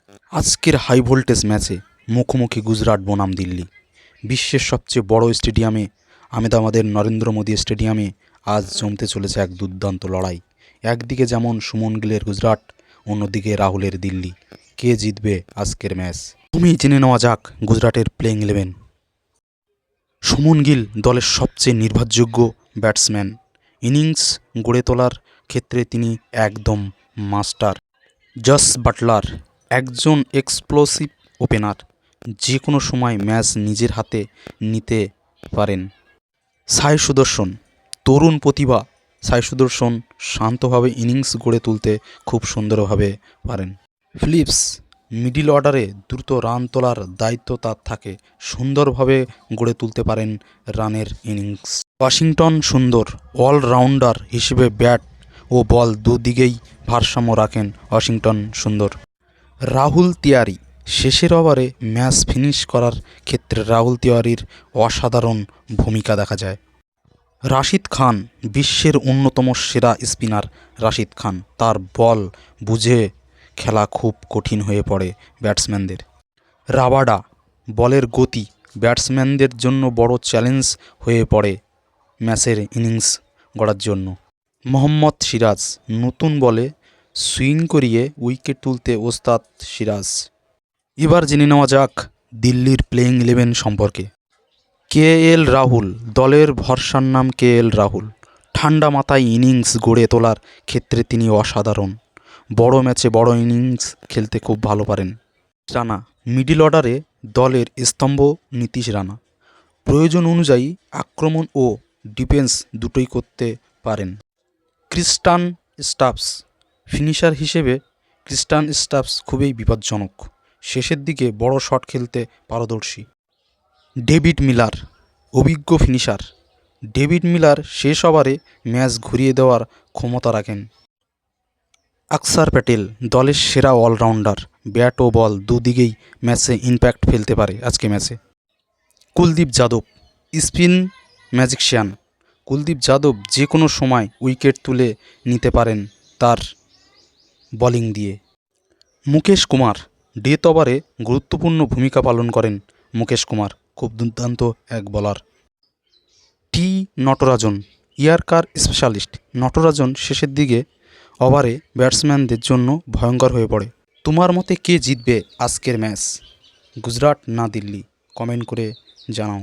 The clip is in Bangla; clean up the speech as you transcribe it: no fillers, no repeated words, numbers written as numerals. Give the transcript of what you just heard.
আজকের হাই ভোল্টেজ ম্যাচে মুখোমুখি গুজরাট বনাম দিল্লি। বিশ্বের সবচেয়ে বড় স্টেডিয়ামে আহমেদাবাদের নরেন্দ্র মোদী স্টেডিয়ামে আজ জমতে চলেছে এক দুর্দান্ত লড়াই। একদিকে যেমন সুমন গিলের গুজরাট, অন্যদিকে রাহুলের দিল্লি। কে জিতবে আজকের ম্যাচ? প্রথমেই জেনে নেওয়া যাক গুজরাটের প্লেইং 11। সুমন গিল দলের সবচেয়ে নির্ভরযোগ্য ব্যাটসম্যান। ইনিংস গড়ে তোলার ক্ষেত্রে তিনি একদম মাস্টার। জস বাটলার একজন এক্সপ্লোসিভ ওপেনার, যে কোনো সময় ম্যাচ নিজের হাতে নিতে পারেন। সাই সুদর্শন তরুণ প্রতিভা। সাই সুদর্শন শান্তভাবে ইনিংস গড়ে তুলতে খুব সুন্দরভাবে পারেন। ফিলিপস মিডল অর্ডারে দ্রুত রান তোলার দায়িত্ব তার থাকে, সুন্দরভাবে গড়ে তুলতে পারেন রানের ইনিংস। ওয়াশিংটন সুন্দর অলরাউন্ডার হিসেবে ব্যাট ও বল দুদিকেই ভারসাম্য রাখেন ওয়াশিংটন সুন্দর। রাহুল তিওয়ারি শেষের ওভারে ম্যাচ ফিনিশ করার ক্ষেত্রে রাহুল তিওয়ারির অসাধারণ ভূমিকা দেখা যায়। রাশিদ খান বিশ্বের অন্যতম সেরা স্পিনার। রাশিদ খান তার বল বুঝে খেলা খুব কঠিন হয়ে পড়ে ব্যাটসম্যানদের। রাবাডা বলের গতি ব্যাটসম্যানদের জন্য বড় চ্যালেঞ্জ হয়ে পড়ে ম্যাচের ইনিংস গড়ার জন্য। মোহাম্মদ সিরাজ নতুন বলে সুইং করিয়ে উইকেট তুলতে ওস্তাদ সিরাজ। এবার জেনে নেওয়া যাক দিল্লির প্লেইং 11 সম্পর্কে। কেএল রাহুল দলের ভরসার নাম। কেএল রাহুল ঠান্ডা মাথায় ইনিংস গড়ে তোলার ক্ষেত্রে তিনি অসাধারণ। বড় ম্যাচে বড় ইনিংস খেলতে খুব ভালো পারেন। রানা মিডল অর্ডারে দলের স্তম্ভ। নীতিশ রানা প্রয়োজন অনুযায়ী আক্রমণ ও ডিফেন্স দুটোই করতে পারেন। ক্রিস্টান স্টাফস ফিনিশার হিসেবে ক্রিস্টান স্টাফস খুবই বিপজ্জনক, শেষের দিকে বড় শট খেলতে পারদর্শী। ডেভিড মিলার অভিজ্ঞ ফিনিশার। ডেভিড মিলার শেষ ওভারে ম্যাচ ঘুরিয়ে দেওয়ার ক্ষমতা রাখেন। অক্ষর প্যাটেল দলের সেরা অলরাউন্ডার, ব্যাট ও বল দুদিকেই ম্যাচে ইম্প্যাক্ট ফেলতে পারে আজকে ম্যাচে। Kuldeep Yadav spin magician. কুলদীপ যাদব যে কোনো সময় উইকেট তুলে নিতে পারেন তার বোলিং দিয়ে। মুকেশ কুমার ডেথ ওভারে গুরুত্বপূর্ণ ভূমিকা পালন করেন। মুকেশ কুমার খুব দুর্দান্ত এক বোলার। টি নটরাজন ইয়র্কার স্পেশালিস্ট। নটরাজন শেষের দিকে ওভারে ব্যাটসম্যানদের জন্য ভয়ঙ্কর হয়ে পড়ে। তোমার মতে কে জিতবে আজকের ম্যাচ, গুজরাট না দিল্লি? কমেন্ট করে জানাও।